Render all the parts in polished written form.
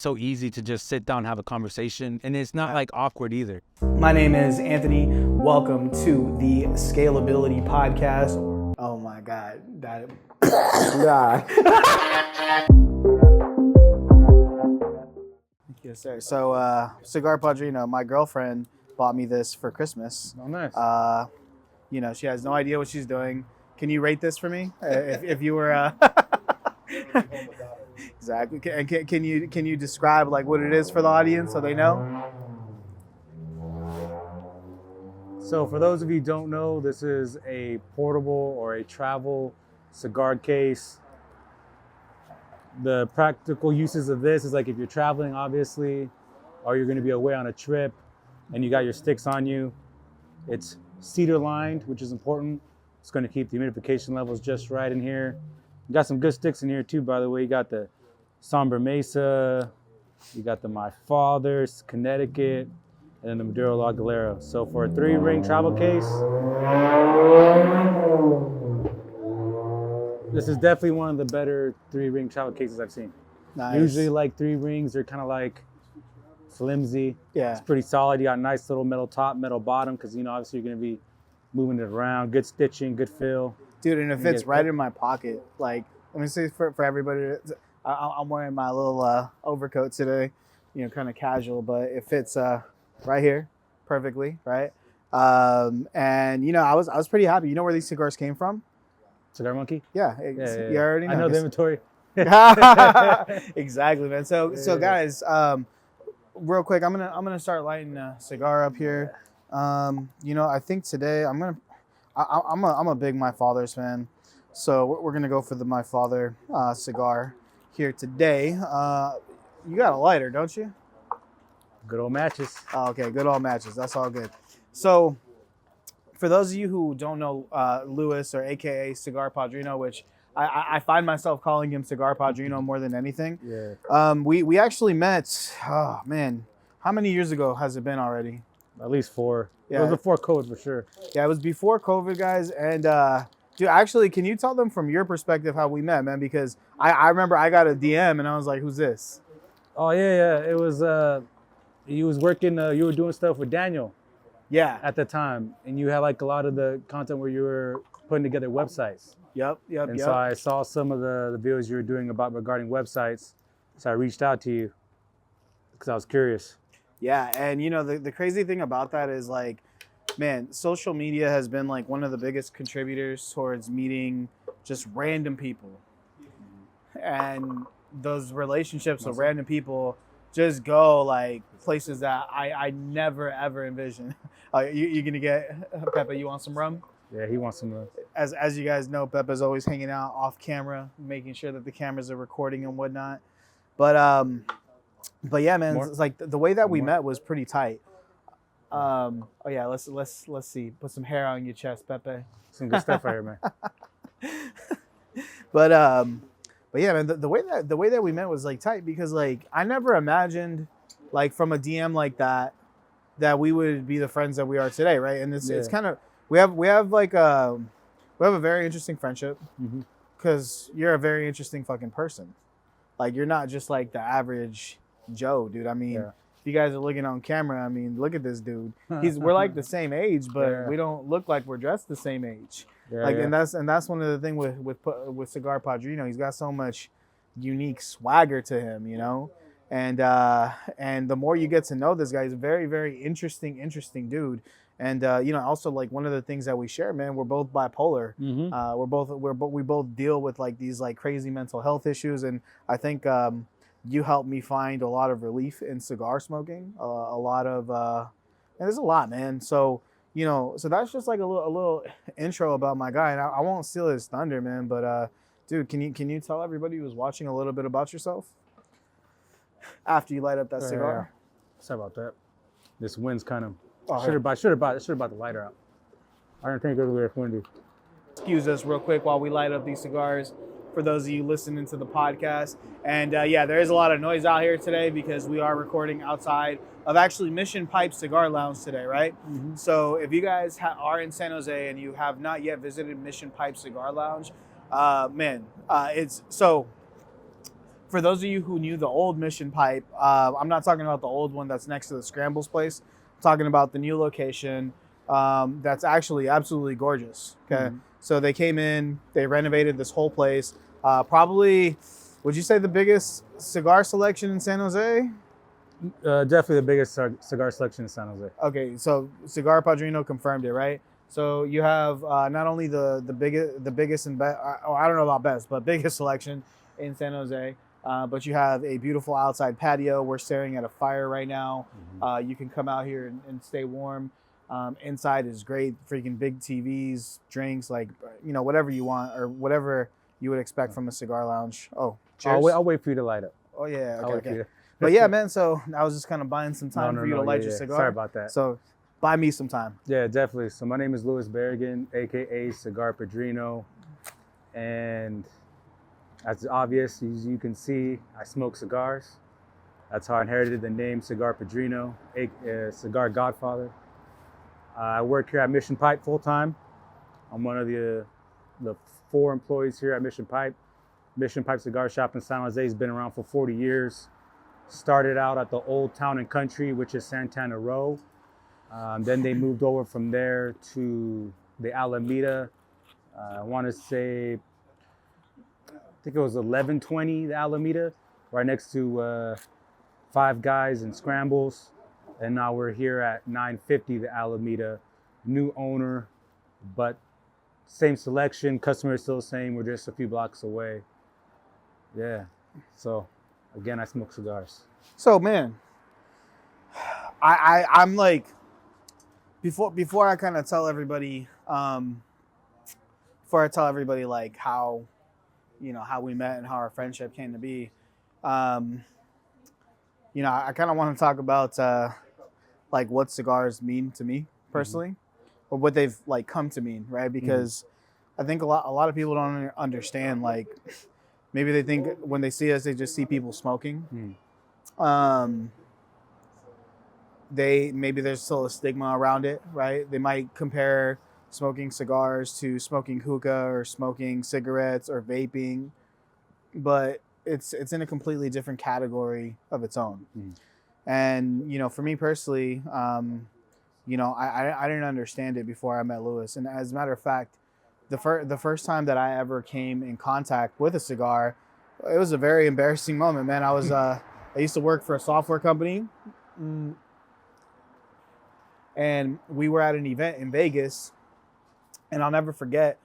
so easy to just sit down and have a conversation, and it's not like awkward either. My name is Anthony. Welcome to the Scalability Podcast. Oh my God. Yes, sir. So, Cigar Padrino, my girlfriend bought me this for Christmas. Oh, nice. You know, she has no idea what she's doing. Can you rate this for me? If you were... Exactly. Can you describe like what it is for the audience so they know? So for those of you who don't know, this is a portable or a travel cigar case. The practical uses of this is like if you're traveling, obviously, or you're going to be away on a trip and you got your sticks on you. It's cedar lined, which is important. It's going to keep the humidification levels just right in here. You got some good sticks in here too, by the way. You got the Somber Mesa, you got the My Father's, Connecticut, and then the Maduro La Galera. So for a 3-ring travel case, this is definitely one of the better 3-ring travel cases I've seen. Nice. Usually like 3 rings, they're kind of like flimsy. Yeah. It's pretty solid. You got a nice little metal top, metal bottom, because you know obviously you're going to be moving it around. Good stitching, good feel. Dude, and it fits right in my pocket. Like, let me say for everybody, I'm wearing my little overcoat today, you know, kind of casual, but it fits right here perfectly, right? And you know, I was pretty happy. You know where these cigars came from? Cigar Monkey? Yeah, Yeah. You already know. I know the inventory. Exactly, man. So guys, real quick, I'm gonna start lighting a cigar up here. You know, I think today I'm a big My Father's fan, so we're gonna go for the My Father cigar here today. You got a lighter, don't you? Good old matches. Oh, okay, good old matches. That's all good. So, for those of you who don't know Louis, or AKA Cigar Padrino, which I find myself calling him Cigar Padrino more than anything. Yeah. We actually met. Oh man, how many years ago has it been already? At least 4. Yeah. It was before COVID for sure. Yeah, it was before COVID, guys. And dude, actually, can you tell them from your perspective how we met, man? Because I remember I got a DM and I was like, "Who's this?" Oh yeah. It was you was working. You were doing stuff with Daniel Yeah. at the time, and you had like a lot of the content where you were putting together websites. Yep. And so I saw some of the videos you were doing regarding websites. So I reached out to you because I was curious. Yeah, and you know the crazy thing about that is like, man, social media has been like one of the biggest contributors towards meeting just random people, and those relationships with random people just go like places that I never ever envisioned. You gonna get Pepe? You want some rum? Yeah, he wants some. As you guys know, Pepe's always hanging out off camera, making sure that the cameras are recording and whatnot. But yeah, man, it's like the way that we met was pretty tight. Oh yeah, let's see. Put some hair on your chest, Pepe. Some good stuff right here, man. But yeah, man, the way that we met was like tight because like I never imagined like from a DM like that we would be the friends that we are today, right? And it's kind of we have a very interesting friendship because you're a very interesting fucking person. Like you're not just like the average Joe, dude. I mean, if you guys are looking on camera, I mean, look at this dude. We're like the same age, but we don't look like we're dressed the same age. And that's one of the things with Cigar Padrino. He's got so much unique swagger to him, you know. And the more you get to know this guy, he's a very, very interesting dude. And you know, also like one of the things that we share, man, we're both bipolar. We both deal with like these like crazy mental health issues, and I think you helped me find a lot of relief in cigar smoking. A lot of, and there's a lot, man. So you know, so that's just like a little intro about my guy, and I won't steal his thunder, man. But dude, can you tell everybody who's watching a little bit about yourself after you light up that cigar? Sorry about that. This wind's kind of. Oh, should have brought the lighter out. I didn't think it was very windy. Excuse us real quick while we light up these cigars for those of you listening to the podcast. And yeah, there is a lot of noise out here today because we are recording outside of actually Mission Pipe Cigar Lounge today, right? So if you guys are in San Jose and you have not yet visited Mission Pipe Cigar Lounge, man, it's so for those of you who knew the old Mission Pipe, I'm not talking about the old one that's next to the Scrambles place. I'm talking about the new location that's actually absolutely gorgeous. Okay, so they came in, they renovated this whole place. Probably, would you say the biggest cigar selection in San Jose? Definitely the biggest cigar selection in San Jose. Okay, so Cigar Padrino confirmed it, right? So you have not only the biggest and best, I don't know about best, but biggest selection in San Jose. But you have a beautiful outside patio. We're staring at a fire right now. You can come out here and stay warm. Inside is great, freaking big TVs, drinks, like, you know, whatever you want or whatever you would expect from a cigar lounge. Oh, cheers. I'll wait for you to light up. Oh yeah, I'll wait okay. for you. But yeah, man, so I was just kind of buying some time for you to light your cigar. Sorry about that. So buy me some time. Yeah, definitely. So my name is Baragan, aka Cigar Padrino, and as obvious as you can see, I smoke cigars. That's how I inherited the name Cigar Padrino, Cigar Godfather. I work here at Mission Pipe full time. I'm one of the 4 employees here at Mission Pipe. Mission Pipe Cigar Shop in San Jose has been around for 40 years. Started out at the Old Town and Country, which is Santana Row. Then they moved over from there to the Alameda. I want to say, I think it was 1120, the Alameda, right next to Five Guys and Scrambles. And now we're here at 950, the Alameda. New owner, but same selection. Customer is still the same. We're just a few blocks away. Yeah. So again, I smoke cigars. So man, I'm like, before I kind of tell everybody, like how, you know, how we met and how our friendship came to be, you know, I kind of want to talk about like what cigars mean to me personally, or what they've like come to mean, right? Because I think a lot of people don't understand, like, maybe they think when they see us, they just see people smoking. Maybe there's still a stigma around it, right? They might compare smoking cigars to smoking hookah or smoking cigarettes or vaping, but it's in a completely different category of its own. And, you know, for me personally, you know, I didn't understand it before I met Louis. And as a matter of fact, the first time that I ever came in contact with a cigar, it was a very embarrassing moment, man. I was I used to work for a software company, and we were at an event in Vegas, and I'll never forget.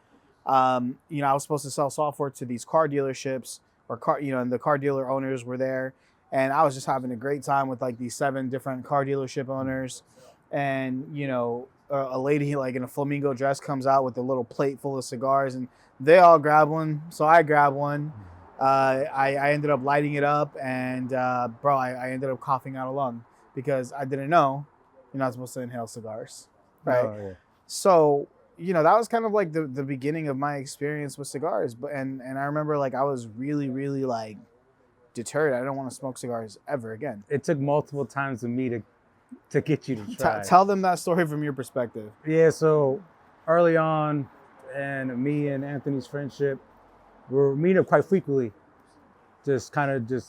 You know, I was supposed to sell software to these car dealerships, and the car dealer owners were there, and I was just having a great time with like these 7 different car dealership owners, and you know, a lady like in a flamingo dress comes out with a little plate full of cigars, and they all grab one, so I grabbed one. I ended up lighting it up, and bro, I ended up coughing out a lung because I didn't know you're not supposed to inhale cigars, right? Oh, yeah. So, you know, that was kind of like the beginning of my experience with cigars. But and I remember like I was really, really like deterred. I don't want to smoke cigars ever again. It took multiple times for me to get you to try. Tell them that story from your perspective. Yeah, so early on, and me and Anthony's friendship, we were meeting up quite frequently. Just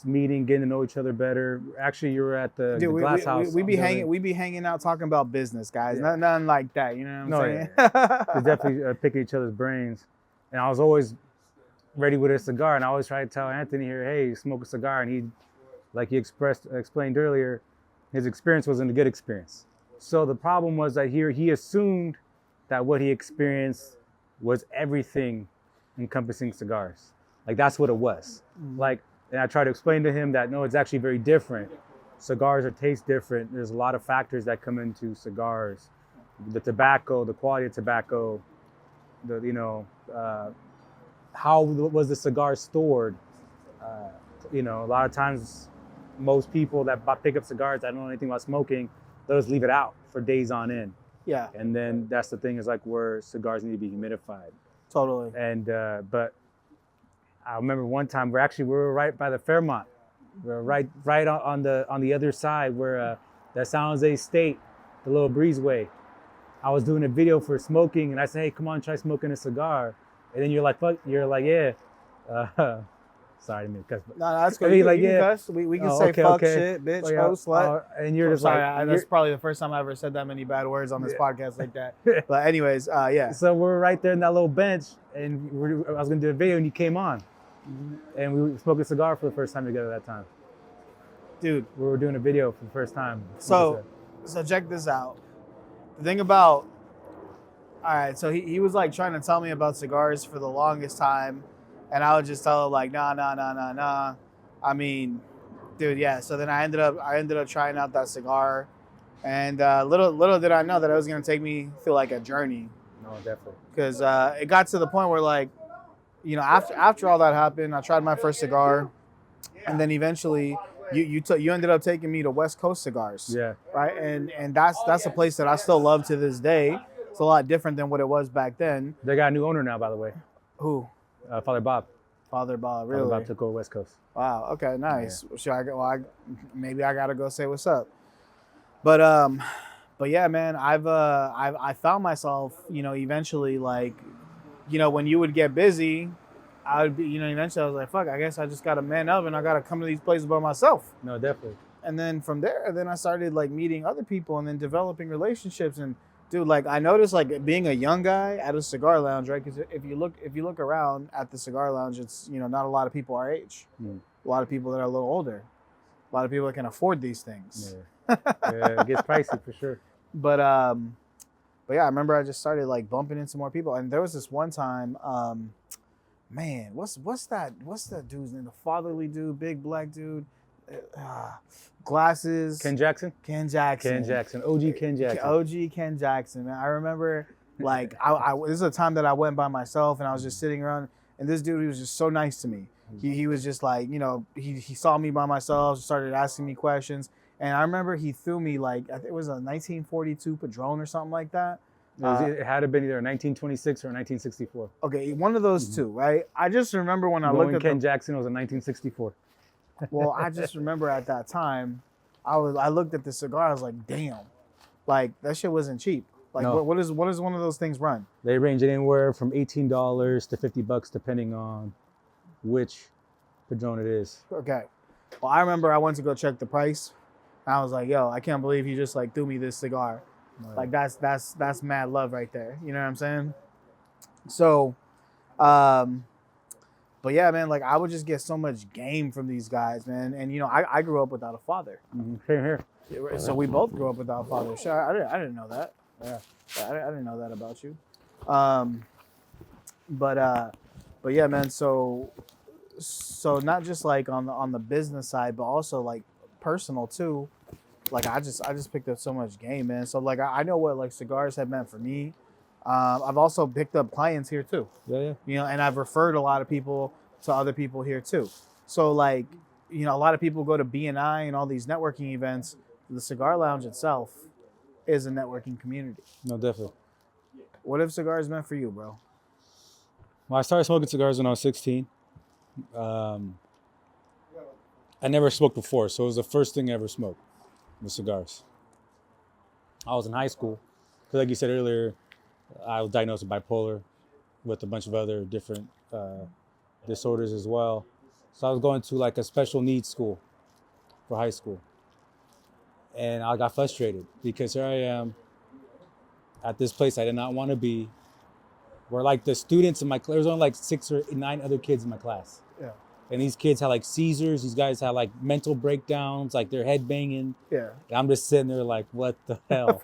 meeting, getting to know each other better. Actually, you were at the glass house. We be hanging out talking about business, guys. Yeah. Nothing like that. You know what I'm saying? Yeah. We definitely picking each other's brains. And I was always ready with a cigar, and I always try to tell Anthony here, hey, smoke a cigar. And he, like he explained earlier, his experience wasn't a good experience. So the problem was that here he assumed that what he experienced was everything encompassing cigars. Like that's what it was. Like, and I tried to explain to him that no, it's actually very different. Cigars taste different. There's a lot of factors that come into cigars. The tobacco, the quality of tobacco, how was the cigar stored? You know, a lot of times, most people that pick up cigars that don't know anything about smoking, they'll just leave it out for days on end. Yeah. And then that's the thing is like where cigars need to be humidified. Totally. And but I remember one time we were right by the Fairmont. We were right on the other side where the San Jose State, the little breezeway. I was doing a video for smoking, and I said, "Hey, come on, try smoking a cigar." And then you're like, "Fuck!" You're like, "Yeah." Sorry, me cuss. No, that's good. I mean, You like, can yeah. cuss. We can Oh, say okay, fuck, okay. shit, bitch, Oh, yeah. hoe, slut. And you're I'm just sorry, like, that's probably the first time I ever said that many bad words on this podcast like that. But anyways, yeah. So we're right there in that little bench, and I was gonna do a video, and you came on, and we were smoking a cigar for the first time together that time. Dude, We were doing a video for the first time. so check this out. The thing about, all right, so he was like trying to tell me about cigars for the longest time, and I would just tell him like, nah. I mean, dude, yeah. So then I ended up trying out that cigar, and little did I know that it was gonna take me through like a journey, No, definitely. because it got to the point where, like, you know, after all that happened, I tried my first cigar, and then eventually you ended up taking me to West Coast Cigars. Yeah. Right, and that's a place that I still love to this day. It's a lot different than what it was back then. They got a new owner now, by the way. Who? Father Bob. Father Bob, really? Father Bob took over West Coast. Wow. Okay. Nice. Yeah. Maybe I gotta go say what's up. But yeah, man, I found myself, you know, eventually, like, you know, when you would get busy, I would be, you know, eventually I was like, fuck, I guess I just gotta man up and I gotta come to these places by myself. No, definitely. And then from there, then I started like meeting other people and then developing relationships. And dude, like, I noticed, like, being a young guy at a cigar lounge, right? Because if you look around at the cigar lounge, it's, you know, not a lot of people our age. A lot of people that are a little older. A lot of people that can afford these things. Yeah, it gets pricey for sure. But yeah, I remember I just started like bumping into more people. And there was this one time, man, what's that dude's name? The fatherly dude, big black dude, glasses. Ken Jackson. OG Ken Jackson. OG Ken Jackson, man. I remember, like, this is a time that I went by myself and I was just sitting around, and this dude, he was just so nice to me. He was just like, you know, he saw me by myself, started asking me questions, and I remember he threw me, like, I think it was a 1942 Padron or something like that. It had to been either 1926 or 1964. Okay, one of those two, right? I just remember when I looked at Ken Jackson was in 1964. Well, I just remember at that time, I looked at the cigar, I was like, damn, like, that shit wasn't cheap. Like, No. what is one of those things run? They range anywhere from $18 to $50, depending on which Padron it is. Okay. Well, I remember I went to go check the price. And I was like, yo, I can't believe you just like threw me this cigar. Right. Like, that's mad love right there. You know what I'm saying? So, but yeah, man, like, I would just get so much game from these guys, man. And, you know, I grew up without a father. Same here. So we both grew up without fathers. Sure, I didn't know that. Yeah, I didn't know that about you. But yeah, man. So not just like on the business side, but also like personal too. Like, I just picked up so much game, man. So like I know what like cigars have meant for me. I've also picked up clients here too. Yeah. You know, and I've referred a lot of people to other people here too. So like, you know, a lot of people go to BNI and all these networking events. The cigar lounge itself is a networking community. No, definitely. What have cigars meant for you, bro? Well, I started smoking cigars when I was 16. I never smoked before, so it was the first thing I ever smoked, was cigars. I was in high school, because like you said earlier, I was diagnosed with bipolar with a bunch of other different disorders as well. So I was going to like a special needs school for high school. And I got frustrated because here I am at this place I did not want to be, where like the students in my class, there was only like 6 or 9 other kids in my class. Yeah. And these kids had like seizures. These guys had like mental breakdowns, like they're head banging. Yeah. And I'm just sitting there like, what the hell?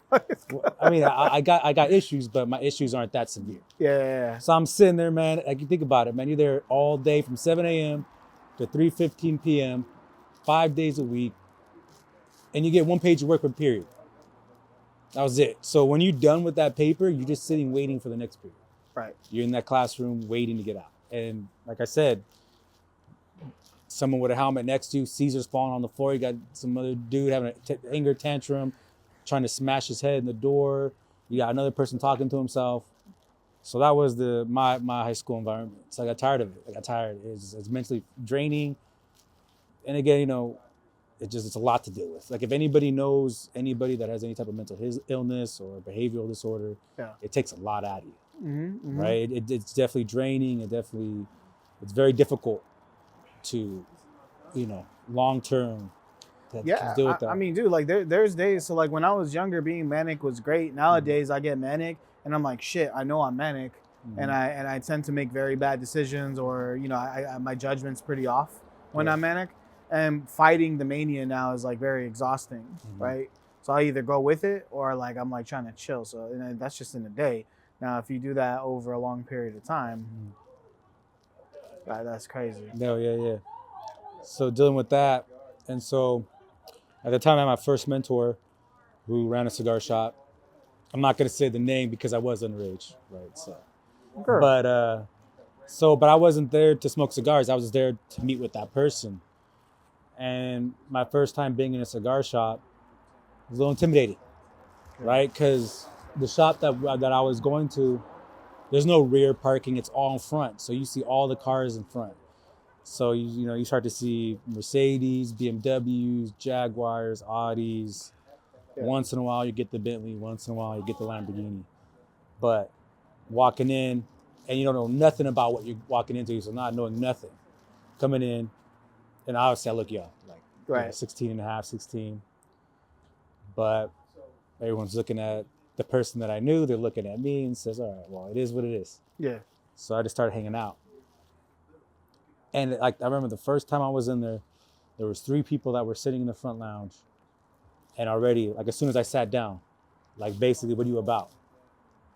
I mean, I got issues, but my issues aren't that severe. Yeah. So I'm sitting there, man. Like, you think about it, man. You're there all day from 7 a.m. to 3:15 p.m., 5 days a week, and you get 1 page of work per period. That was it. So when you're done with that paper, you're just sitting waiting for the next period. Right. You're in that classroom waiting to get out. And like I said, someone with a helmet next to you, Caesar's falling on the floor. You got some other dude having an anger tantrum, trying to smash his head in the door. You got another person talking to himself. So that was my high school environment. So I got tired of it. It's mentally draining. And again, you know, it's a lot to deal with. Like, if anybody knows anybody that has any type of mental illness or behavioral disorder, it takes a lot out of you, right? It's definitely draining. It's very difficult to, you know, long term to Yeah, deal with that. I mean, dude, like there's days. So like when I was younger, being manic was great. Nowadays, I get manic, and I'm like, shit, I know I'm manic, and I tend to make very bad decisions, or you know, my judgment's pretty off when I'm manic, and fighting the mania now is like very exhausting, right? So I either go with it or like I'm like trying to chill. So and that's just in a day. Now, if you do that over a long period of time, that's crazy. No, yeah. So dealing with that, and so at the time I had my first mentor who ran a cigar shop. I'm not gonna say the name because I was underage, right? So, Sure. but I wasn't there to smoke cigars. I was there to meet with that person. And my first time being in a cigar shop was a little intimidating, right? Because the shop that I was going to, there's no rear parking. It's all in front. So you see all the cars in front. So, you start to see Mercedes, BMWs, Jaguars, Audis. Yeah. Once in a while, you get the Bentley. Once in a while, you get the Lamborghini. But walking in, and you don't know nothing about what you're walking into, so not knowing nothing. Coming in, and obviously I look young, like 16 and a half, 16. But everyone's looking at the person that I knew. They're looking at me and says, all right, well, it is what it is. Yeah. So I just started hanging out. And like I remember the first time I was in there, there was 3 people that were sitting in the front lounge. And already, like as soon as I sat down, like basically, what are you about?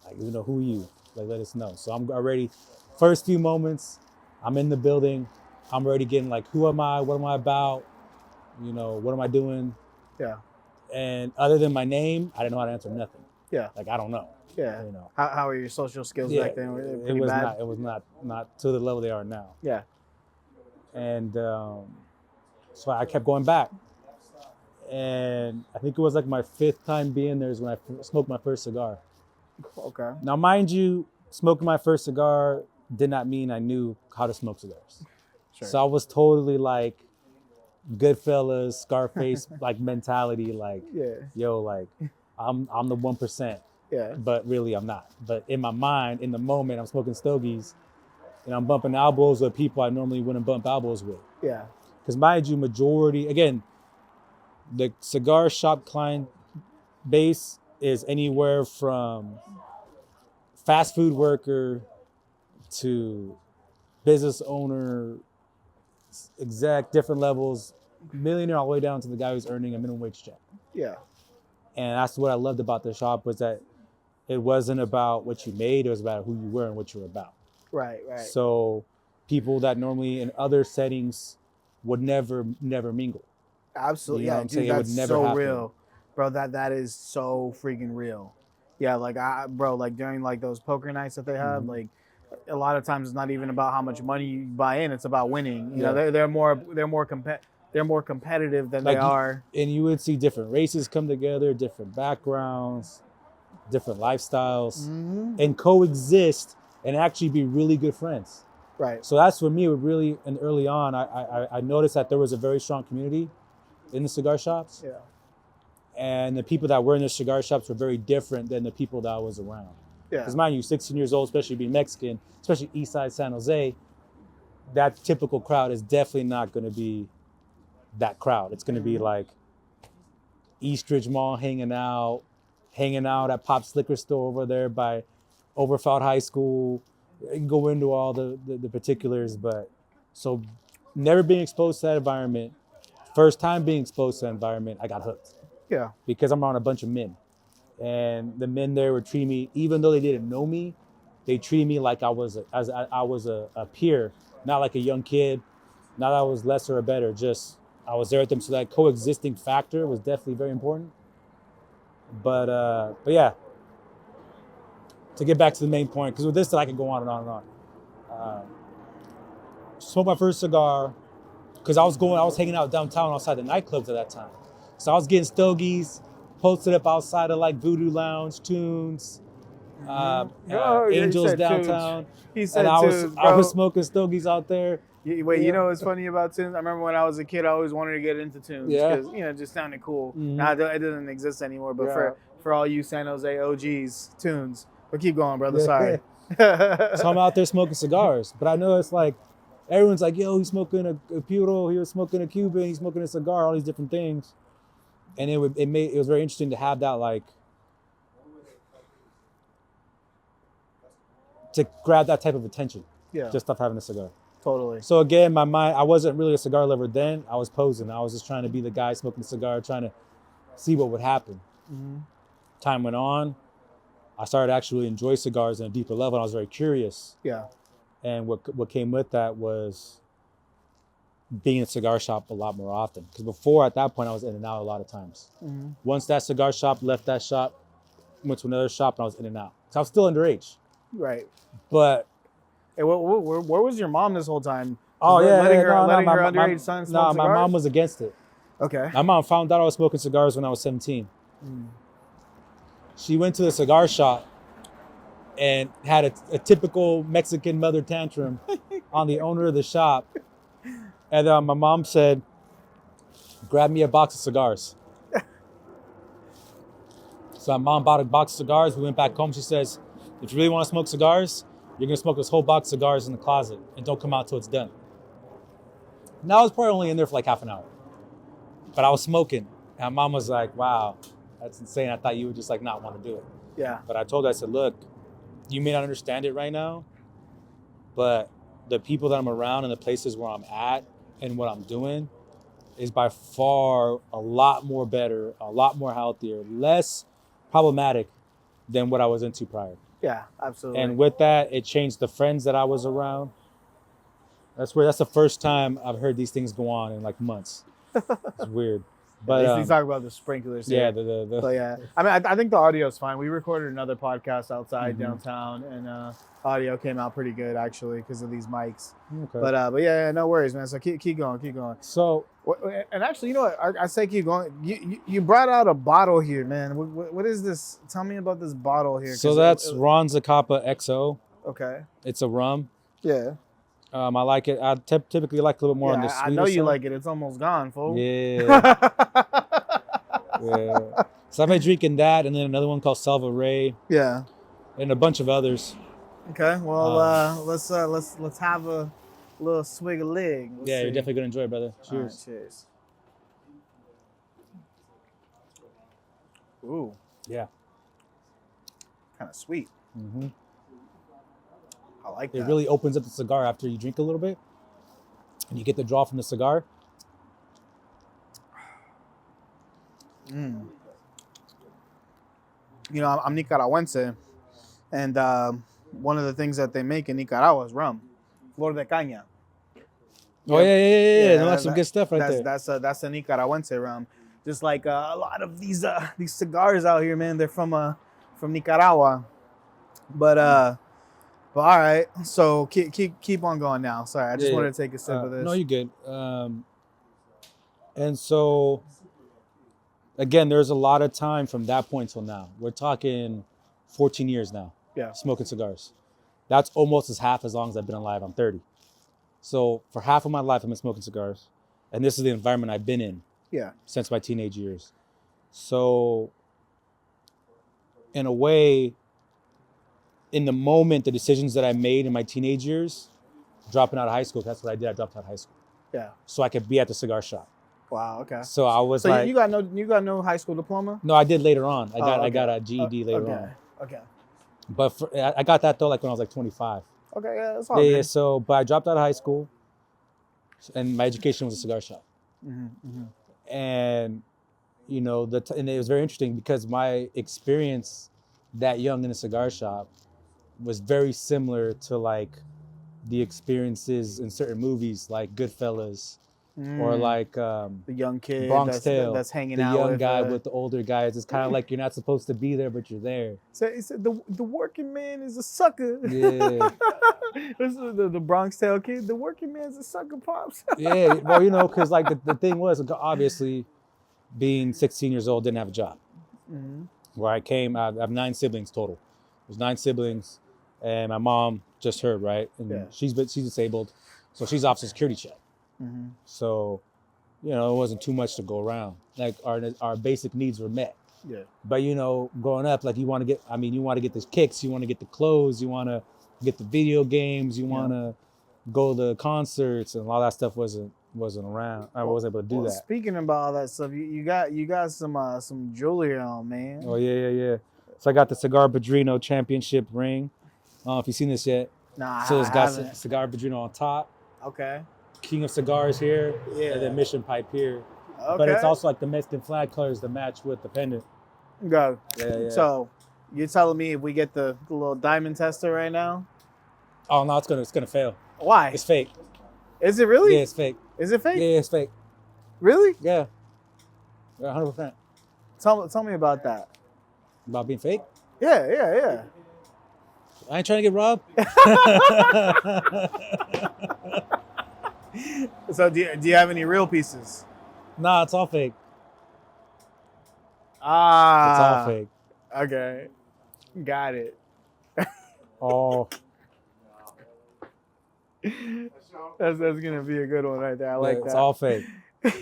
Like, who are you? Like, let us know. So I'm already, first few moments, I'm in the building. I'm already getting like, who am I? What am I about? What am I doing? Yeah. And other than my name, I didn't know how to answer nothing. Yeah. Like, I don't know. Yeah. How are your social skills back then? Were they pretty bad? It was not to the level they are now. Yeah. And so I kept going back. And I think it was like my 5th time being there is when I smoked my first cigar. Okay. Now, mind you, smoking my first cigar did not mean I knew how to smoke cigars. Sure. So I was totally like Goodfellas, Scarface like mentality, like, yo, like I'm the 1%. Yeah. But really I'm not. But in my mind, in the moment, I'm smoking stogies and I'm bumping elbows with people I normally wouldn't bump elbows with. Yeah. Because mind you, majority, again, the cigar shop client base is anywhere from fast food worker to business owner, exec, different levels, millionaire all the way down to the guy who's earning a minimum wage check. Yeah. And that's what I loved about the shop, was that it wasn't about what you made, it was about who you were and what you were about. Right. So people that normally in other settings would never mingle. Absolutely. You know Yeah, what I'm saying? dude, It would that's never so happen. real. Bro, that is so freaking real. Yeah, like like during like those poker nights that they have, like a lot of times it's not even about how much money you buy in, it's about winning. You know, they're more competitive than they are. And you would see different races come together, different backgrounds, different lifestyles, and coexist and actually be really good friends. Right. So that's for me, really, and early on, I noticed that there was a very strong community in the cigar shops. Yeah. And the people that were in the cigar shops were very different than the people that I was around. Yeah. Because mind you, 16 years old, especially being Mexican, especially East Side San Jose, that typical crowd is definitely not going to be that crowd. It's going to be like Eastridge Mall hanging out at Pop's Liquor Store over there by Overfeld High School. You can go into all the particulars, but so never being exposed to that environment, first time being exposed to that environment, I got hooked. Yeah. Because I'm around a bunch of men. And the men there would treat me, even though they didn't know me, they treated me like I was a peer, not like a young kid, not that I was lesser or better, just I was there with them. So that coexisting factor was definitely very important. But yeah, to get back to the main point, because with this I could go on and on and on. Smoked my first cigar, because I was hanging out downtown outside the nightclubs at that time. So I was getting stogies, posted up outside of like Voodoo Lounge, Tunes, Angels downtown. Tunes. He said and I was smoking stogies out there. Wait, you know what's funny about tunes? I remember when I was a kid, I always wanted to get into tunes because it just sounded cool. Now it doesn't exist anymore, but for all you San Jose OGs, tunes. But keep going, brother. Sorry. So I'm out there smoking cigars, but I know it's like everyone's like, yo, he's smoking a puro, he was smoking a Cuban, he's smoking a cigar, all these different things. And it was very interesting to have that, like, to grab that type of attention. Yeah. Just off having a cigar. Totally. So again, my mind, I wasn't really a cigar lover then. I was posing. I was just trying to be the guy smoking a cigar, trying to see what would happen. Mm-hmm. Time went on. I started to actually enjoy cigars on a deeper level. And I was very curious. Yeah. And what came with that was being in a cigar shop a lot more often. Because before, at that point, I was in and out a lot of times. Mm-hmm. Once that cigar shop left that shop, went to another shop, and I was in and out. So I was still underage. Right. But hey, where was your mom this whole time? oh yeah, letting yeah, her, no, letting no, her my, underage son smoke no, cigars? my mom was against it. Okay. My mom found out I was smoking cigars when I was 17. Mm. She went to the cigar shop and had a typical Mexican mother tantrum on the owner of the shop. And my mom said, grab me a box of cigars. So my mom bought a box of cigars. We went back home. She says, if you really want to smoke cigars, you're going to smoke this whole box of cigars in the closet and don't come out till it's done. Now I was probably only in there for like half an hour. But I was smoking. And mom was like, wow, that's insane. I thought you would just like not want to do it. Yeah. But I told her, I said, look, you may not understand it right now, but the people that I'm around and the places where I'm at and what I'm doing is by far a lot more better, a lot more healthier, less problematic than what I was into prior. Yeah, absolutely. And with that, it changed the friends that I was around. That's the first time I've heard these things go on in like months. It's weird. But he's talking about the sprinklers. yeah, Here. the So yeah, I mean, I think the audio is fine. We recorded another podcast outside downtown, and audio came out pretty good actually because of these mics. okay. But yeah, no worries, man. So keep going. So And actually, you know what? I say keep going. You brought out a bottle here, man. What is this? Tell me about this bottle here. so that's Ron Zacapa XO. Okay. It's a rum. Yeah. I like it. I typically like a little bit more on the I sweeter know you side. like it. It's almost gone, fool. Yeah. Yeah. So I've been drinking that, and then another one called Salva Ray, Yeah. and a bunch of others. Okay. Well, let's have a little swig of leg. Let's Yeah, see. you're definitely gonna enjoy it, brother. All right, Cheers. cheers. Ooh, Yeah. kind of sweet. Mm-hmm. I like It that. really opens up the cigar after you drink a little bit, and you get the draw from the cigar. Mm. You know, I'm Nicaragüense, and one of the things that they make in Nicaragua is rum, flor de caña. Oh yeah. No, that's some that- good stuff right there. That's a Nicaragüense rum. Just like a lot of these cigars out here, man, they're from Nicaragua. But all right. So keep on going now. Sorry, I just wanted to take a sip of this. No, you're good. And so, again, there's a lot of time from that point till now. We're talking 14 years now. Yeah. Smoking cigars. That's almost half as long as I've been alive. I'm 30. So for half of my life, I've been smoking cigars. And this is the environment I've been in Yeah. since my teenage years. So in a way, in the moment, the decisions that I made in my teenage years, dropping out of high school, that's what I did. I dropped out of high school. Yeah. So I could be at the cigar shop. Wow. Okay. So I was So like, you got no high school diploma? no, I did later on. I okay. got a GED later on. Okay. But I got that though, like when I was like 25. Okay. Yeah, that's all Yeah, good. so, but I dropped out of high school and my education was a cigar shop. And, you know, and it was very interesting because my experience that young in a cigar shop was very similar to like the experiences in certain movies like Goodfellas or like the young kid Bronx Tale. that's hanging the out young with guy with the older guys. It's kind of like you're not supposed to be there, but you're there. So he said the working man is a sucker. Yeah. This is the Bronx Tale kid. The working man's a sucker, pops. Yeah, well, you know, because like the thing was, obviously, being 16 years old, didn't have a job. Where I came, I have 9 siblings total. There's 9 siblings, and my mom, just her, right? And she's disabled, so she's off security check. So, you know, it wasn't too much to go around. Like our basic needs were met. Yeah. But you know, growing up, like you want to get the kicks, you want to get the clothes, you want to get the video games, you want to, go to concerts, and a lot of that stuff wasn't around. I wasn't able to do that. Speaking about all that stuff, you got some jewelry on, man. Oh yeah. So I got the Cigar Padrino championship ring. I don't know if you've seen this yet. Nah, So it's I got haven't. Cigar Padrino on top, Okay. King of Cigars here, Yeah. and then Mission Pipe here. Okay. But it's also like the Mexican flag colors to match with the pendant. Go. Yeah. So you're telling me if we get the little diamond tester right now? Oh no, it's gonna fail. Why? It's fake. Is it really? Yeah, it's fake. Is it fake? Yeah, it's fake. Really? Yeah. 100%. Tell me about that. About being fake? Yeah. I ain't trying to get robbed. So do you have any real pieces? Nah, it's all fake. It's Ah. all fake. Okay. Got it. Oh, That's gonna be a good one right there. I like it's that. all fake. All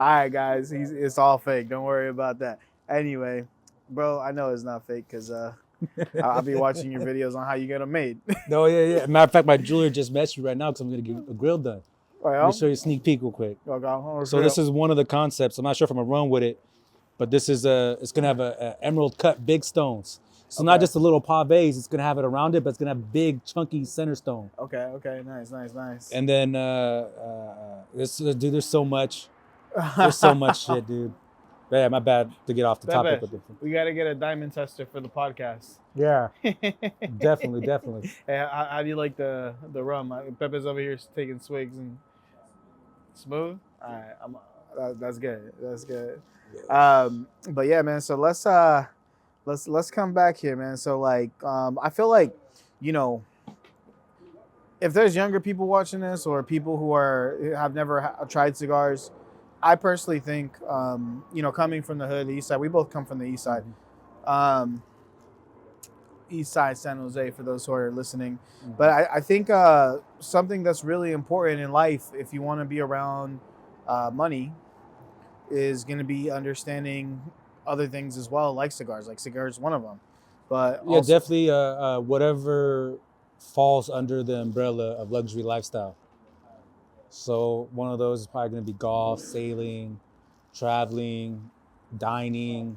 right, guys. It's all fake. Don't worry about that. Anyway, bro, I know it's not fake because I'll be watching your videos on how you get them made. No, yeah. Matter of fact, my jeweler just messaged me right now because I'm gonna get a grill done. Let me show you a sneak peek real quick. So this is one of the concepts. I'm not sure if I'm gonna run with it, but this is it's gonna have a emerald cut big stones. So not just a little paves, it's gonna have it around it, but it's gonna have big chunky center stone. Okay. Nice. And then dude, there's so much. There's so much shit, dude. But yeah, my bad to get off the topic with it. We got to get a diamond tester for the podcast. Yeah, definitely. Hey, how do you like the rum? Pepe's over here taking swigs and smooth. All right, that's good. But yeah, man. So let's come back here, man. So like, I feel like, if there's younger people watching this or people who have never tried cigars, I personally think, coming from the hood, the east side, we both come from the east side. East side, San Jose, for those who are listening. Mm-hmm. But I think something that's really important in life, if you want to be around money, is going to be understanding other things as well, like cigars. Like cigars is one of them. But yeah, also, definitely whatever falls under the umbrella of luxury lifestyle. So one of those is probably going to be golf, sailing, traveling, dining,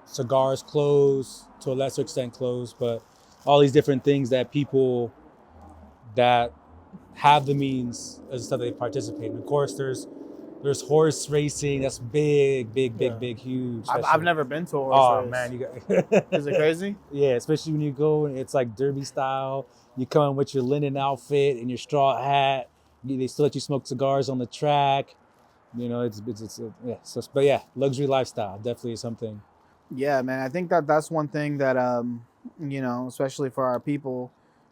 cigars, clothes, to a lesser extent clothes, but all these different things that people that have the means as stuff they participate in. Of course, there's horse racing. That's big, huge. I've never been to a horse race. Oh man, you got. Is it crazy? Yeah, especially when you go and it's like derby style. You come in with your linen outfit and your straw hat. They still let you smoke cigars on the track. But yeah, luxury lifestyle definitely is something. Yeah, man. I think that's one thing that especially for our people.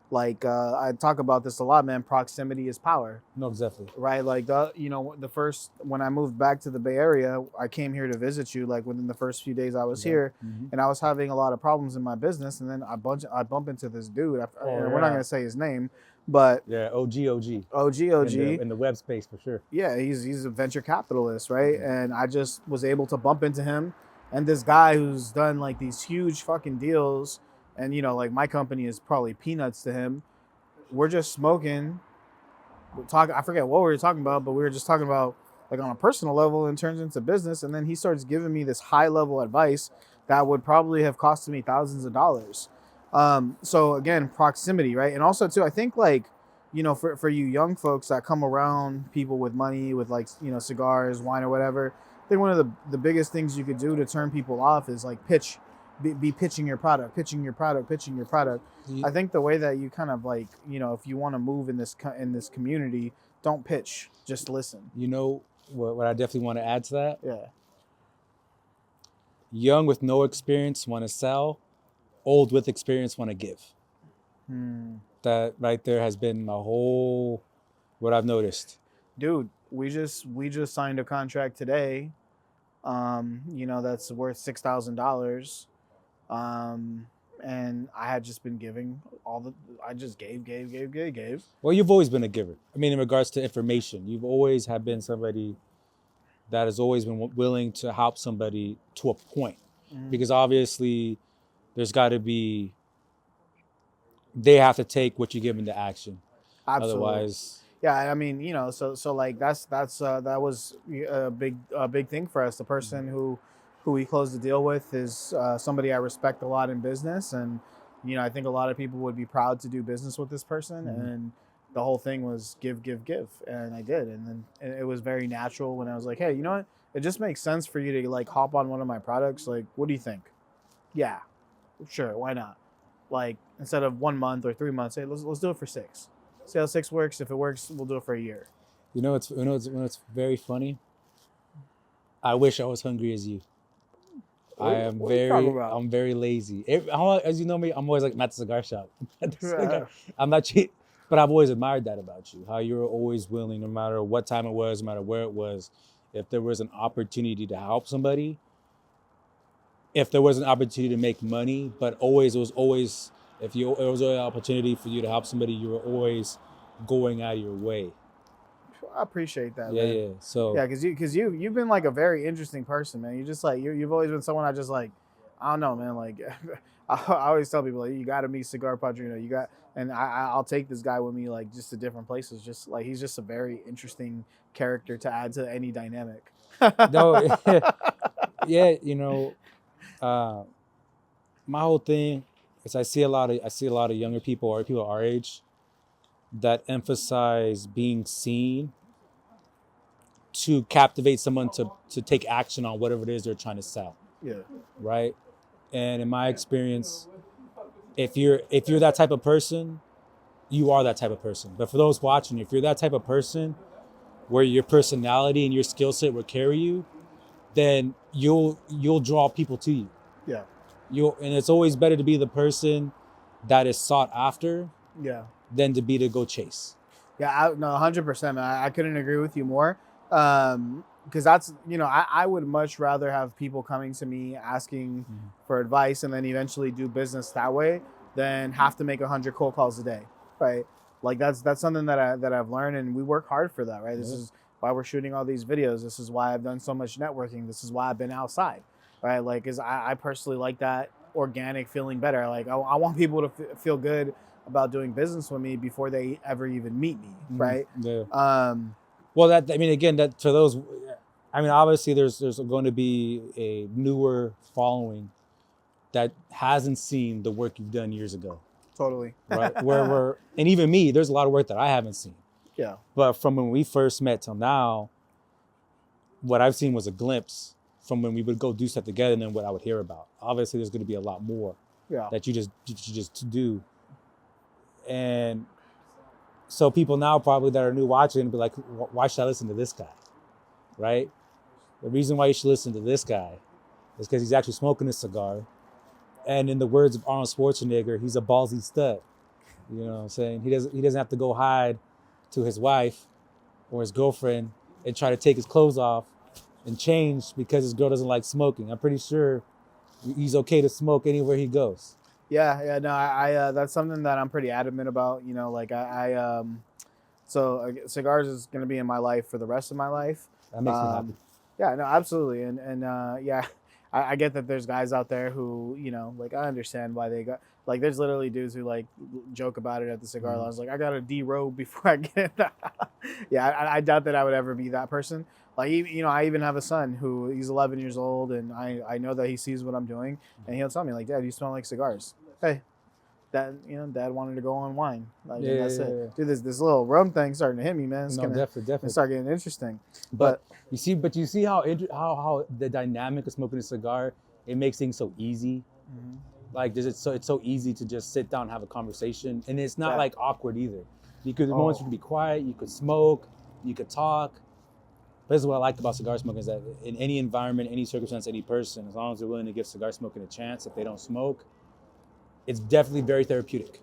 Like I talk about this a lot, man. Proximity is power. No, exactly. Right, like the first when I moved back to the Bay Area, I came here to visit you. Like within the first few days I was here, and I was having a lot of problems in my business, and then I bump into this dude. We're not gonna say his name, but yeah, OG in the web space for sure. Yeah, he's a venture capitalist, right? And I just was able to bump into him, and this guy who's done like these huge fucking deals. And, like my company is probably peanuts to him. We're just smoking. I forget what we were talking about, but we were just talking about like on a personal level and turns into business. And then he starts giving me this high level advice that would probably have costed me thousands of dollars. So again, proximity, right? And also too, I think like, for you young folks that come around people with money, with like, cigars, wine or whatever, I think one of the biggest things you could do to turn people off is like pitch. Be pitching your product. I think the way that you kind of like, if you want to move in this community, don't pitch, just listen. What I definitely want to add to that? Yeah. Young with no experience want to sell, old with experience want to give. That right there has been what I've noticed. Dude, we just signed a contract today. That's worth $6,000. And I had just been giving I just gave. Well, you've always been a giver. I mean, in regards to information, you've always have been somebody that has always been willing to help somebody to a point. Because obviously there's got to be, they have to take what you give into action. Absolutely. Otherwise, Yeah, I mean, so like that was a big thing for us. The person who we closed the deal with is somebody I respect a lot in business, and I think a lot of people would be proud to do business with this person. And the whole thing was give, and I did, and then it was very natural when I was like, hey, you know what? It just makes sense for you to like hop on one of my products. Like, what do you think? Yeah, sure, why not? Like instead of 1 month or 3 months, hey, let's do it for 6. See how 6 works. If it works, we'll do it for a year. it's very funny. I wish I was hungry as you. I'm very lazy. As you know me, I'm always like, I'm at the cigar shop. I'm not cheap, but I've always admired that about you. How you're always willing, no matter what time it was, no matter where it was, if there was an opportunity to help somebody, if there was an opportunity to make money, but it was always an opportunity for you to help somebody, you were always going out of your way. I appreciate that, Yeah, man. yeah. So yeah, because you've been like a very interesting person, man. You just like you've always been someone I just like. I don't know, man. Like I always tell people, like, you got to meet Cigar Padrino. And I'll take this guy with me, like just to different places. Just like he's just a very interesting character to add to any dynamic. no, yeah, my whole thing is I see a lot of younger people or people our age that emphasize being seen to captivate someone to take action on whatever it is they're trying to sell. Yeah. Right. And in my experience, if you're that type of person, you are that type of person. But for those watching, if you're that type of person where your personality and your skill set will carry you, then you'll draw people to you. Yeah. And it's always better to be the person that is sought after. Yeah. Than to go chase. Yeah, no, 100%, man. I couldn't agree with you more. Because that's, I would much rather have people coming to me asking for advice and then eventually do business that way than have to make 100 cold calls a day, right? Like that's something that I've learned, and we work hard for that, right? This is why we're shooting all these videos. This is why I've done so much networking. This is why I've been outside, right? Like, because I personally like that organic feeling better. Like I want people to feel good about doing business with me before they ever even meet me, right? Yeah. Well, obviously there's going to be a newer following that hasn't seen the work you've done years ago. Totally. Right. And even me, there's a lot of work that I haven't seen. Yeah. But from when we first met till now, what I've seen was a glimpse from when we would go do stuff together and then what I would hear about. Obviously there's going to be a lot more that you just do. And so people now probably that are new watching be like, why should I listen to this guy? Right? The reason why you should listen to this guy is because he's actually smoking a cigar. And in the words of Arnold Schwarzenegger, he's a ballsy stud. You know what I'm saying? He doesn't have to go hide to his wife or his girlfriend and try to take his clothes off and change because his girl doesn't like smoking. I'm pretty sure he's okay to smoke anywhere he goes. Yeah, no, I that's something that I'm pretty adamant about. So cigars is gonna be in my life for the rest of my life. That makes me happy. Yeah, no, absolutely, and yeah, I get that there's guys out there who like I understand why they got like there's literally dudes who like joke about it at the cigar lounge like I got to derobe before I get that. Yeah, I doubt that I would ever be that person. Like, I even have a son who he's 11 years old, and I know that he sees what I'm doing, and he'll tell me, like, Dad, you smell like cigars. Hey, Dad wanted to go on wine. Like, and that's it. Dude, this little rum thing starting to hit me, man. It's definitely start getting interesting. But you see how the dynamic of smoking a cigar, it makes things so easy. Mm-hmm. Like, it's so easy to just sit down and have a conversation, and it's not like awkward either. Because the moments you can be quiet, you could smoke, you could talk. This is what I like about cigar smoking is that in any environment, any circumstance, any person, as long as they're willing to give cigar smoking a chance, if they don't smoke, it's definitely very therapeutic.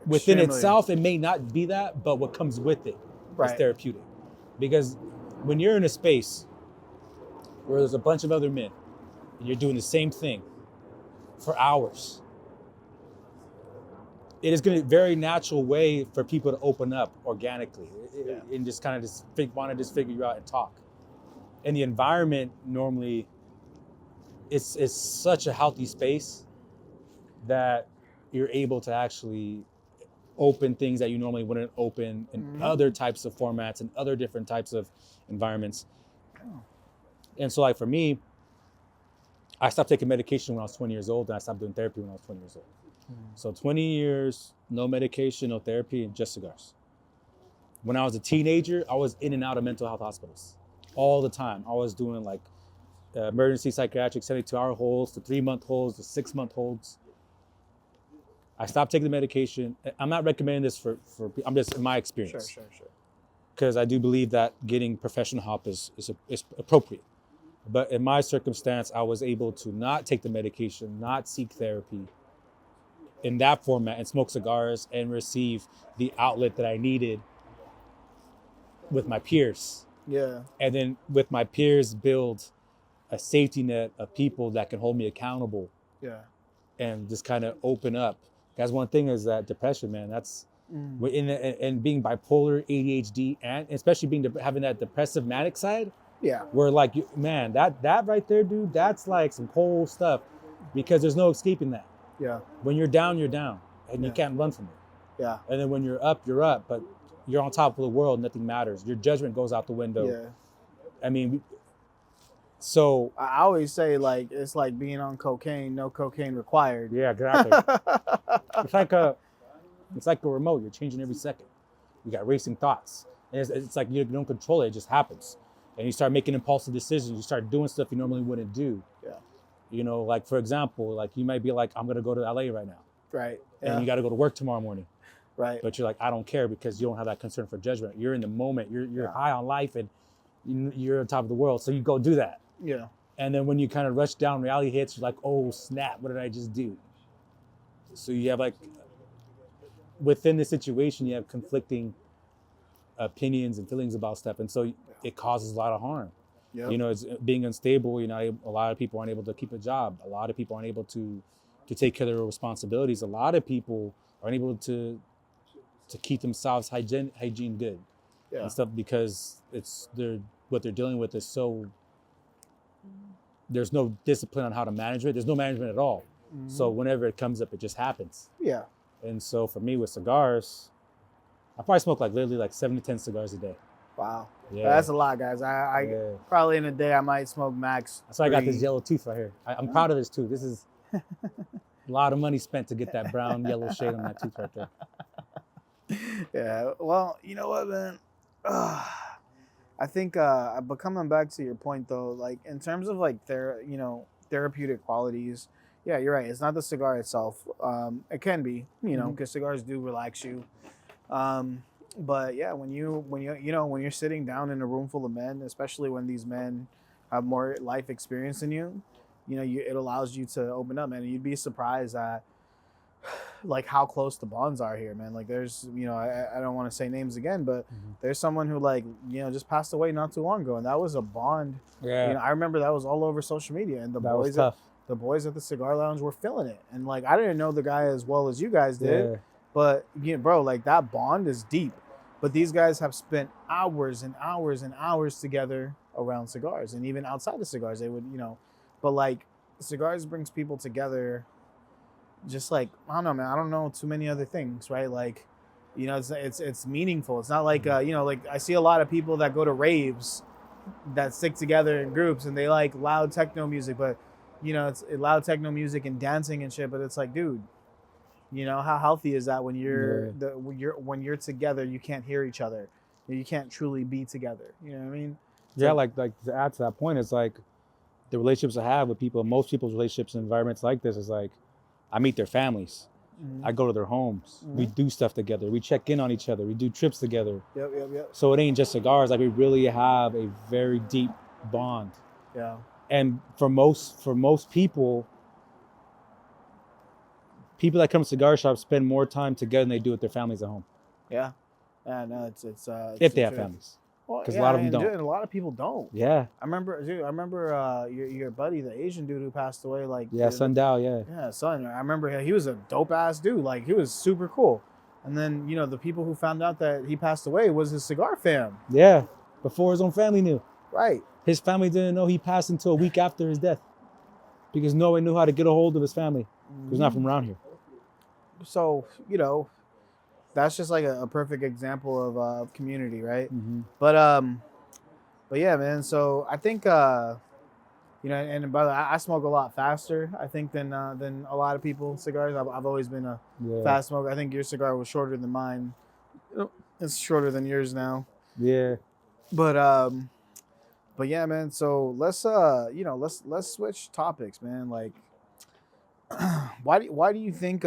Within itself, it may not be that, but what comes with it is therapeutic. Because when you're in a space where there's a bunch of other men and you're doing the same thing for hours, it is going to be a very natural way for people to open up organically and just kind of want to just figure you out and talk. And the environment normally, it's such a healthy space that you're able to actually open things that you normally wouldn't open in other types of formats and other different types of environments. And so like for me, I stopped taking medication when I was 20 years old, and I stopped doing therapy when I was 20 years old. So 20 years, no medication, no therapy, and just cigars. When I was a teenager, I was in and out of mental health hospitals all the time. I was doing like emergency psychiatric 72-hour holds to 3-month holds to 6-month holds. I stopped taking the medication. I'm not recommending this for I'm just in my experience. Sure. Because I do believe that getting professional help is appropriate. But in my circumstance, I was able to not take the medication, not seek therapy in that format, and smoke cigars and receive the outlet that I needed with my peers. Yeah. And then with my peers, build a safety net of people that can hold me accountable. Yeah. And just kind of open up. Guys, one thing is that depression, man, that's and being bipolar, ADHD, and especially having that depressive manic side. Yeah. Where like, man, that right there, dude, that's like some cold stuff, because there's no escaping that. Yeah. When you're down, and you can't run from it. Yeah. And then when you're up, but you're on top of the world, nothing matters. Your judgment goes out the window. Yeah. I mean, so I always say, like, it's like being on cocaine, no cocaine required. yeah, exactly. It's like a remote. You're changing every second. You got racing thoughts. And it's like you don't control it. It just happens. And you start making impulsive decisions. You start doing stuff you normally wouldn't do. Yeah. You know, like, for example, like you might be like, I'm going to go to LA right now. Right. And you got to go to work tomorrow morning. Right. But you're like, I don't care, because you don't have that concern for judgment. You're in the moment. You're high on life, and you're on top of the world. So you go do that. Yeah. And then when you kind of rush down, reality hits, you're like, oh, snap, what did I just do? So you have like, within the situation, you have conflicting opinions and feelings about stuff. And so it causes a lot of harm. Yep. You know, it's being unstable. A lot of people aren't able to keep a job. A lot of people aren't able to take care of their responsibilities. A lot of people aren't able to keep themselves hygiene good and stuff, because what they're dealing with is so, there's no discipline on how to manage it. There's no management at all. So whenever it comes up, it just happens. Yeah. And so for me with cigars, I probably smoke like literally like 7 to 10 cigars a day. Wow. Yeah. That's a lot, guys. I probably in a day I might smoke max. That's why I got this yellow tooth right here. I'm proud of this tooth. This is a lot of money spent to get that brown yellow shade on that tooth right there. Yeah. Well, you know what, man? I think, but coming back to your point though, like in terms of like therapeutic qualities, yeah, you're right. It's not the cigar itself. It can be, because cigars do relax you. But yeah, when you're sitting down in a room full of men, especially when these men have more life experience than you, it allows you to open up, man. And you'd be surprised at like how close the bonds are here, man. Like there's, I don't want to say names again, but there's someone who like, just passed away not too long ago, and that was a bond. Yeah. I remember that was all over social media, and the boys at the cigar lounge were feeling it. And like, I didn't know the guy as well as you guys did, but bro, like that bond is deep. But these guys have spent hours and hours and hours together around cigars, and even outside of cigars, they would, but like cigars brings people together. Just like, I don't know, man. I don't know too many other things, right? Like, it's meaningful. It's not like, like I see a lot of people that go to raves that stick together in groups, and they like loud techno music, but it's loud techno music and dancing and shit. But it's like, dude, how healthy is that when when you're together, you can't hear each other, you can't truly be together. You know what I mean? Like to add to that point, it's like the relationships I have with people. Most people's relationships in environments like this is like, I meet their families. I go to their homes. We do stuff together. We check in on each other. We do trips together. Yep. So it ain't just cigars. Like we really have a very deep bond. Yeah. And for most people that come to cigar shops spend more time together than they do with their families at home. Yeah. Yeah, no, it's if they have families. Because a lot of them don't. And a lot of people don't. Yeah. I remember your buddy, the Asian dude who passed away. Like Sundao. Yeah, Sun. I remember he was a dope ass dude. Like he was super cool. And then the people who found out that he passed away was his cigar fam. Yeah, before his own family knew. Right. His family didn't know he passed until a week after his death, because no one knew how to get a hold of his family. He was not from around here. So that's just like a perfect example of community, right? Mm-hmm. But yeah, man. So I think and by the way, I smoke a lot faster, I think, than a lot of people cigars. I've always been a fast smoker. I think your cigar was shorter than mine. It's shorter than yours now. Yeah. But yeah, man. So let's switch topics, man. Like, why do you think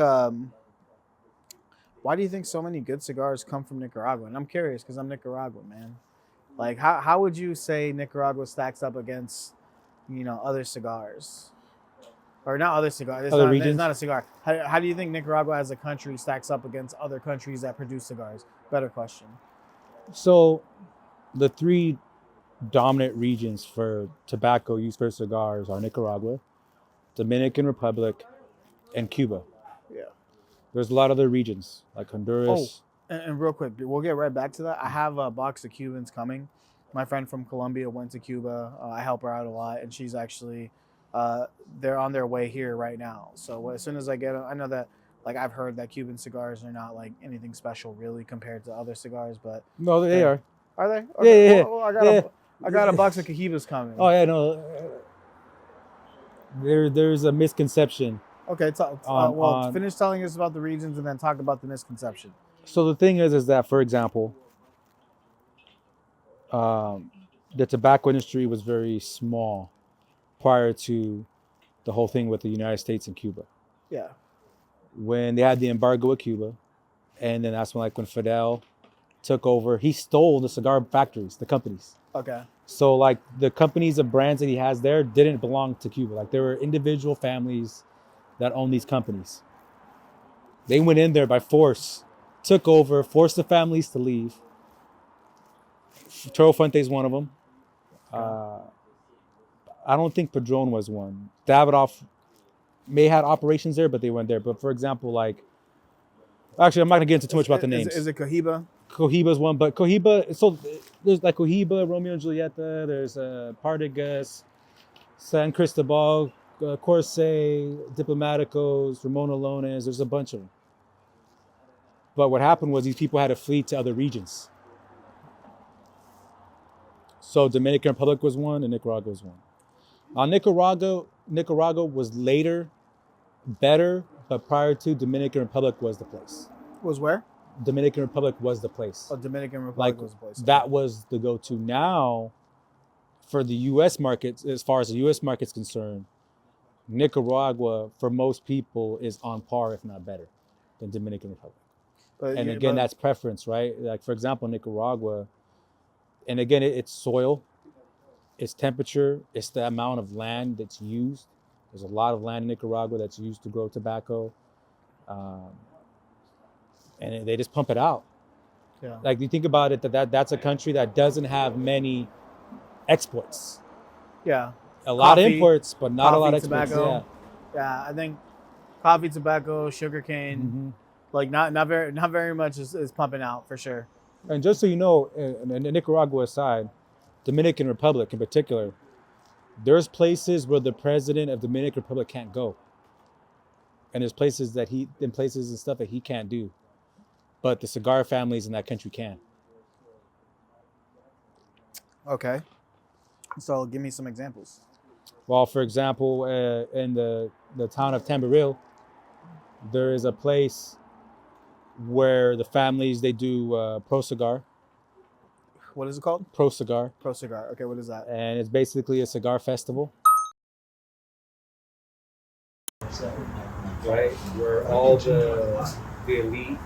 so many good cigars come from Nicaragua? And I'm curious because I'm Nicaraguan, man. Like, how would you say Nicaragua stacks up against other cigars? Or not other cigars. It's not a cigar. How do you think Nicaragua as a country stacks up against other countries that produce cigars? Better question. So the three dominant regions for tobacco used for cigars are Nicaragua, Dominican Republic, and Cuba. Yeah. There's a lot of other regions like Honduras. And real quick, we'll get right back to that. I have a box of Cubans coming. My friend from Colombia went to Cuba. I help her out a lot, and she's actually they're on their way here right now. So as soon as I get them, I know that, like, I've heard that Cuban cigars are not like anything special really compared to other cigars, but No, they are. Are they? Okay. Yeah. Well, I got a box of Cahibas coming. Oh yeah, no. There's a misconception. Okay, finish telling us about the regions and then talk about the misconception. So the thing is that, for example, the tobacco industry was very small prior to the whole thing with the United States and Cuba. Yeah. When they had the embargo with Cuba, and then that's when Fidel took over, he stole the cigar factories, the companies. Okay. So like the companies and brands that he has there didn't belong to Cuba. Like there were individual families that own these companies. They went in there by force, took over, forced the families to leave. Toro Fuente is one of them. I don't think Padron was one. Davidoff may have operations there, but they weren't there. But for example, actually, I'm not gonna get into too much about the names. Is it Cohiba? Cohiba's one, but Cohiba, so there's like Cohiba, Romeo and Julieta, there's Partagas, San Cristobal, Corsair, Diplomaticos, Ramon Alones, there's a bunch of them. But what happened was these people had to flee to other regions. So Dominican Republic was one and Nicaragua was one. Nicaragua was later better, but prior to, Dominican Republic was the place. Was where? Dominican Republic was the place. Oh, Dominican Republic was the place. That was the go-to. Now, for the U.S. market, as far as the U.S. market's concerned, Nicaragua, for most people, is on par, if not better, than Dominican Republic. But that's preference, right? Like, for example, Nicaragua, and again, it's soil, it's temperature, it's the amount of land that's used. There's a lot of land in Nicaragua that's used to grow tobacco. And they just pump it out. Yeah. Like, you think about it, that's a country that doesn't have many exports. Yeah. A lot of imports, but not a lot of exports. Tobacco. Yeah, I think coffee, tobacco, sugarcane, like not very much is pumping out for sure. And just so you know, in Nicaragua aside, Dominican Republic in particular, there's places where the president of Dominican Republic can't go. And there's places and stuff that he can't do. But the cigar families in that country can. Okay. So give me some examples. Well, for example, in the town of Tamboril, there is a place where the families, they do Pro Cigar. What is it called? Pro Cigar. Pro Cigar. Okay, what is that? And it's basically a cigar festival. Right, where all the elite,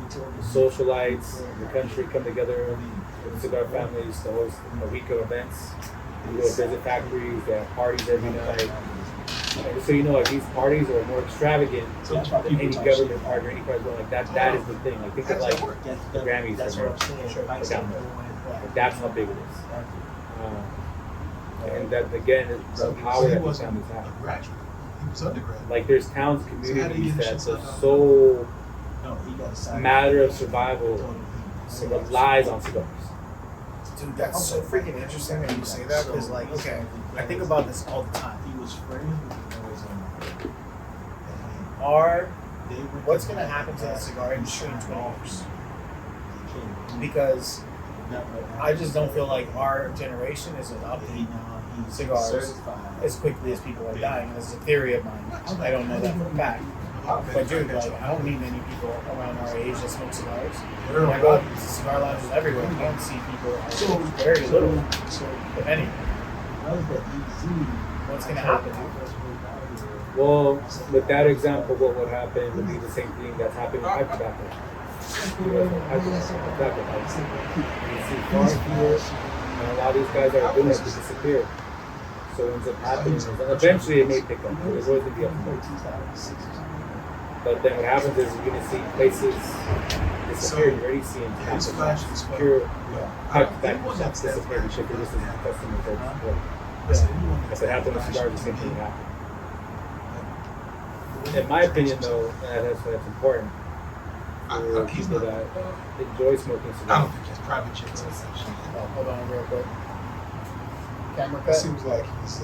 the socialites in the country come together with cigar families to host Rico events. You go to visit factories, they have parties every night. And so you know, like, these parties are more extravagant than any government party or any party like that. That is the thing. Like, think of like the Grammys. That's what I'm saying. Like, that's how big it is. And that again is the power that these families have. Like, there's towns, communities that are so matter of survival relies on cigars. Dude, that's so freaking interesting that you say that, because, like, okay, I think about this all the time. what's going to happen to the cigar industry in 20 years? Because I just don't feel like our generation is adopting cigars as quickly as people are dying. This is a theory of mine. I don't know that for a fact. But dude, like, I don't meet many people around our age that smoke cigars. When I go to cigar lounges everywhere, I don't see people, very little, if any. What's going to happen? Well, with that example, what would happen would be the same thing that's happening with pipe tobacco. You see far fewer, and a lot of these guys that are doing it to disappear. So what ends up happening is eventually it may pick up. There's always going to be a point. But then what happens is you're going to see places disappear. You're already seeing pure pipe tobacco shops disappear because this is customer service. If it happened with cigars, the same thing happened. In my opinion, though, and that's important for people that enjoy smoking cigars. I don't think it's private jets. Hold on real quick. Camera It cut. seems like he's